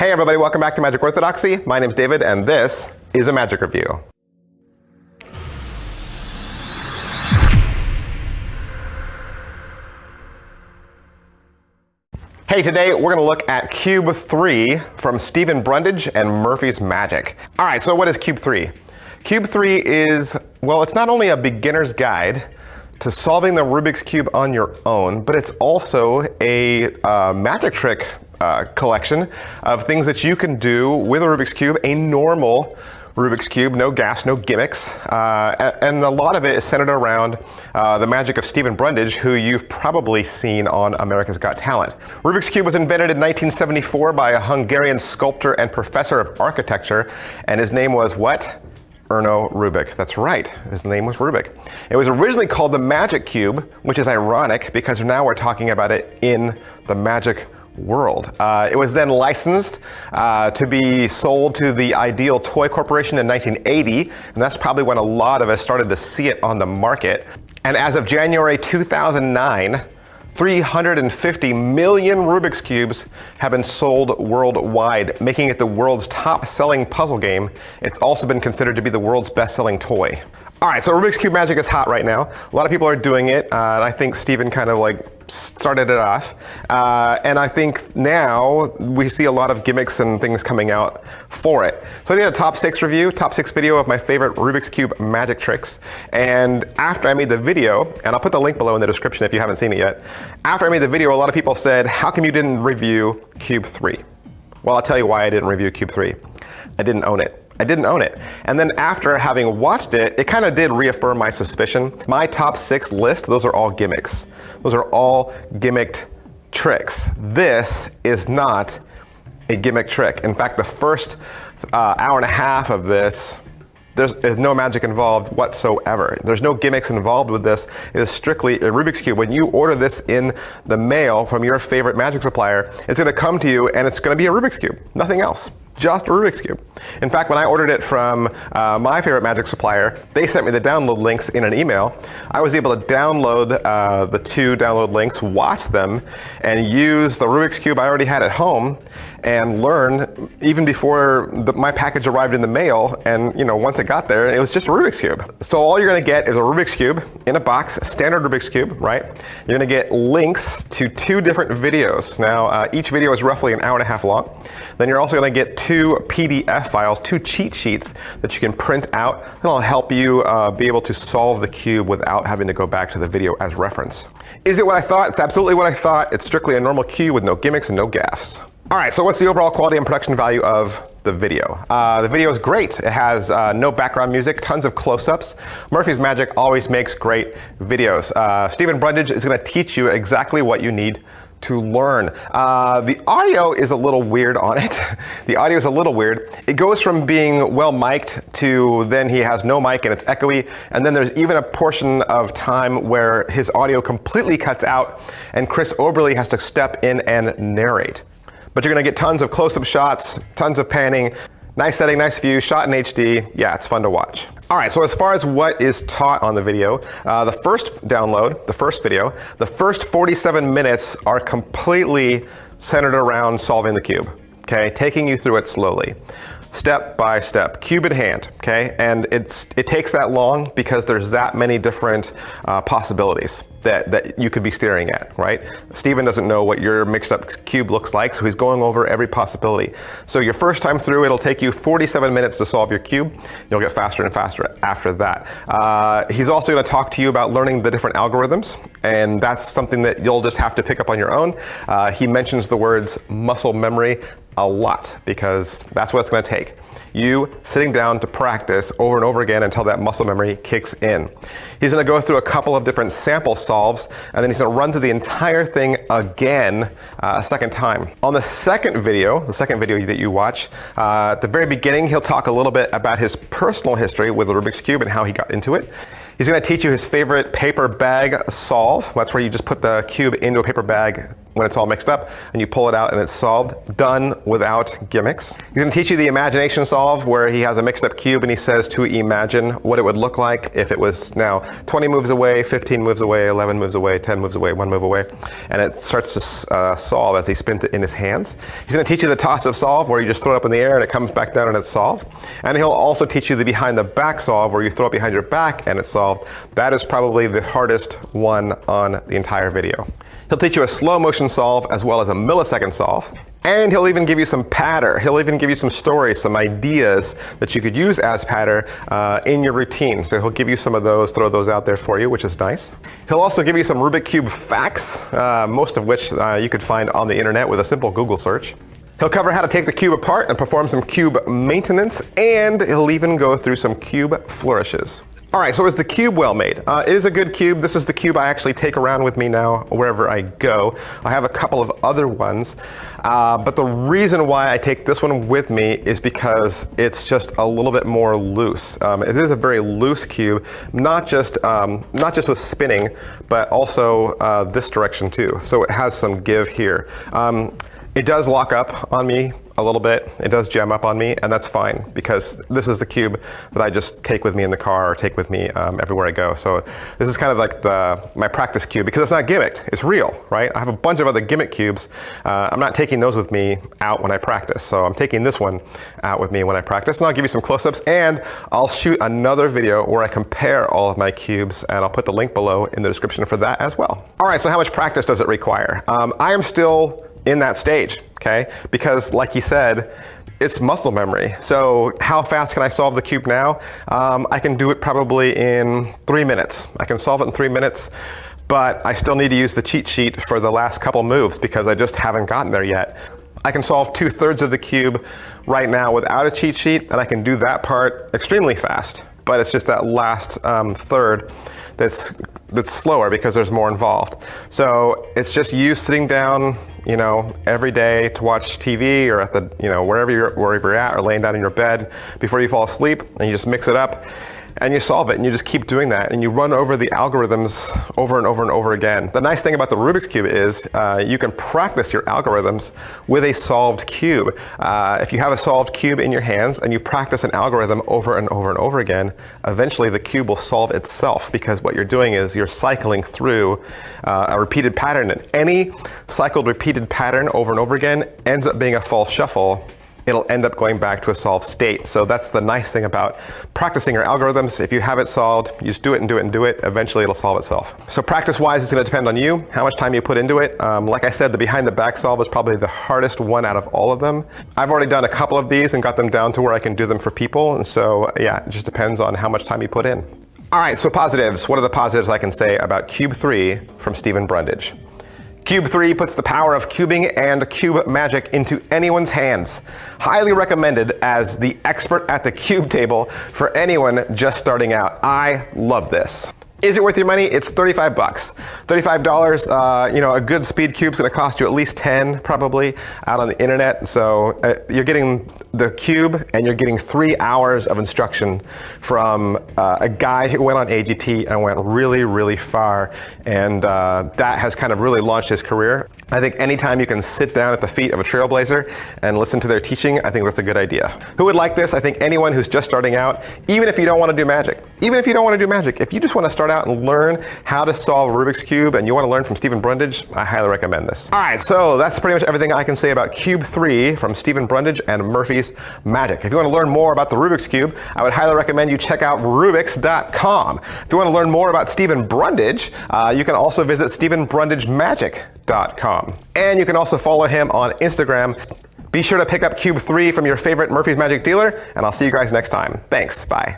Hey everybody, welcome back to Magic Orthodoxy. My name's David and this is a Magic Review. Hey, today we're going to look at Cube 3 from Stephen Brundage and Murphy's Magic. All right, so what is Cube 3? Cube 3 is, well, it's not only a beginner's guide to solving the Rubik's Cube on your own, but it's also a magic trick collection of things that you can do with a Rubik's Cube, a normal Rubik's Cube, no gaffes, no gimmicks, and a lot of it is centered around the magic of Stephen Brundage, who you've probably seen on America's Got Talent. Rubik's Cube was invented in 1974 by a Hungarian sculptor and professor of architecture, and his name was what? Erno Rubik. That's right, his name was Rubik. It was originally called the Magic Cube, which is ironic because now we're talking about it in the magic world. It was then licensed to be sold to the Ideal Toy Corporation in 1980, and that's probably when a lot of us started to see it on the market. And as of January 2009, 350 million Rubik's Cubes have been sold worldwide, making it the world's top-selling puzzle game. It's also been considered to be the world's best-selling toy. All right, so Rubik's Cube magic is hot right now. A lot of people are doing it, and I think Stephen kind of like started it off. And I think now we see a lot of gimmicks and things coming out for it. So I did a top 6 review, top 6 video of my favorite Rubik's Cube magic tricks. And after I made the video, and I'll put the link below in the description if you haven't seen it yet. After I made the video, a lot of people said, how come you didn't review Cube 3? Well, I'll tell you why I didn't review Cube 3. I didn't own it. I didn't own it. And then after having watched it, it kind of did reaffirm my suspicion. My top 6 list, those are all gimmicks. Those are all gimmicked tricks. This is not a gimmick trick. In fact, the first hour and a half of this, there's no magic involved whatsoever. There's no gimmicks involved with this. It is strictly a Rubik's Cube. When you order this in the mail from your favorite magic supplier, it's going to come to you and it's going to be a Rubik's Cube, nothing else. Just a Rubik's Cube. In fact, when I ordered it from my favorite magic supplier, they sent me the download links in an email. I was able to download the 2 download links, watch them, and use the Rubik's Cube I already had at home and learn even before my package arrived in the mail. And once it got there, it was just a Rubik's Cube. So all you're gonna get is a Rubik's Cube in a box, standard Rubik's Cube, right? You're gonna get links to 2 different videos. Now, each video is roughly an hour and a half long. Then you're also gonna get 2 PDF files, 2 cheat sheets that you can print out. That'll help you be able to solve the cube without having to go back to the video as reference. Is it what I thought? It's absolutely what I thought. It's strictly a normal cube with no gimmicks and no gaffes. All right, so what's the overall quality and production value of the video? The video is great. It has no background music, tons of close-ups. Murphy's Magic always makes great videos. Stephen Brundage is gonna teach you exactly what you need to learn. The audio is a little weird on it. The audio is a little weird. It goes from being well mic'd to then he has no mic and it's echoey. And then there's even a portion of time where his audio completely cuts out and Chris Oberly has to step in and narrate. But you're gonna get tons of close-up shots, tons of panning, nice setting, nice view, shot in HD. Yeah, it's fun to watch. All right, so as far as what is taught on the video, the first download, the first video, the first 47 minutes are completely centered around solving the cube, okay? Taking you through it slowly, step by step, cube in hand, okay? And it takes that long because there's that many different possibilities that you could be staring at, right? Stephen doesn't know what your mixed up cube looks like, so he's going over every possibility. So your first time through, it'll take you 47 minutes to solve your cube. You'll get faster and faster after that. He's also gonna talk to you about learning the different algorithms, and that's something that you'll just have to pick up on your own. He mentions the words muscle memory a lot because that's what it's gonna take. You sitting down to practice over and over again until that muscle memory kicks in. He's gonna go through a couple of different sample solves and then he's gonna run through the entire thing again a second time. On the second video that you watch, at the very beginning, he'll talk a little bit about his personal history with the Rubik's Cube and how he got into it. He's gonna teach you his favorite paper bag solve. That's where you just put the cube into a paper bag, when it's all mixed up, and you pull it out and it's solved, done without gimmicks. He's going to teach you the imagination solve, where he has a mixed up cube and he says to imagine what it would look like if it was now 20 moves away, 15 moves away, 11 moves away, 10 moves away, 1 move away, and it starts to solve as he spins it in his hands. He's going to teach you the toss-up solve, where you just throw it up in the air and it comes back down and it's solved. And he'll also teach you the behind the back solve, where you throw it behind your back and it's solved. That is probably the hardest one on the entire video. He'll teach you a slow motion solve as well as a millisecond solve. And he'll even give you some patter. He'll even give you some stories, some ideas that you could use as patter in your routine. So he'll give you some of those, throw those out there for you, which is nice. He'll also give you some Rubik Cube facts, most of which you could find on the internet with a simple Google search. He'll cover how to take the cube apart and perform some cube maintenance, and he'll even go through some cube flourishes. All right, so is the cube well made? It is a good cube. This is the cube I actually take around with me now wherever I go. I have a couple of other ones, but the reason why I take this one with me is because it's just a little bit more loose. It is a very loose cube, not just with spinning, but also this direction too. So it has some give here. It does lock up on me a little bit. It does jam up on me, and that's fine, because this is the cube that I just take with me in the car or take with me everywhere I go. So this is kind of like my practice cube, because it's not gimmicked, it's real, right? I have a bunch of other gimmick cubes. I'm not taking those with me out when I practice. So I'm taking this one out with me when I practice, and I'll give you some close-ups, and I'll shoot another video where I compare all of my cubes, and I'll put the link below in the description for that as well. All right, so how much practice does it require? I am still in that stage, okay? Because like he said, it's muscle memory. So how fast can I solve the cube now? I can do it probably in 3 minutes. I can solve it in 3 minutes, but I still need to use the cheat sheet for the last couple moves because I just haven't gotten there yet. I can solve 2/3 of the cube right now without a cheat sheet, and I can do that part extremely fast, but it's just that last third that's slower because there's more involved. So it's just you sitting down, you know, every day to watch TV or at the, you know, wherever you're at, or laying down in your bed before you fall asleep, and you just mix it up and you solve it, and you just keep doing that, and you run over the algorithms over and over and over again. The nice thing about the Rubik's Cube is you can practice your algorithms with a solved cube. If you have a solved cube in your hands and you practice an algorithm over and over and over again, eventually the cube will solve itself, because what you're doing is you're cycling through a repeated pattern, and any cycled repeated pattern over and over again ends up being a false shuffle. It'll end up going back to a solved state. So that's the nice thing about practicing your algorithms. If you have it solved, you just do it and do it and do it. Eventually it'll solve itself. So practice-wise, it's gonna depend on you, how much time you put into it. Like I said, the behind the back solve is probably the hardest one out of all of them. I've already done a couple of these and got them down to where I can do them for people. And so yeah, it just depends on how much time you put in. All right, so positives. What are the positives I can say about Cube 3 from Stephen Brundage? Cube 3 puts the power of cubing and cube magic into anyone's hands. Highly recommended as the expert at the cube table for anyone just starting out. I love this. Is it worth your money? It's 35 bucks. $35, you know, a good speed cube's gonna cost you at least 10 probably out on the internet. So you're getting the cube and you're getting 3 hours of instruction from a guy who went on AGT and went really, really far. And that has kind of really launched his career. I think anytime you can sit down at the feet of a trailblazer and listen to their teaching, I think that's a good idea. Who would like this? I think anyone who's just starting out, even if you don't want to do magic, if you just want to start out and learn how to solve Rubik's Cube and you want to learn from Stephen Brundage, I highly recommend this. All right, so that's pretty much everything I can say about Cube 3 from Stephen Brundage and Murphy's Magic. If you want to learn more about the Rubik's Cube, I would highly recommend you check out Rubix.com. If you want to learn more about Stephen Brundage, you can also visit StephenBrundageMagic.com. And you can also follow him on Instagram. Be sure to pick up Cube 3 from your favorite Murphy's Magic dealer, and I'll see you guys next time. Thanks, bye.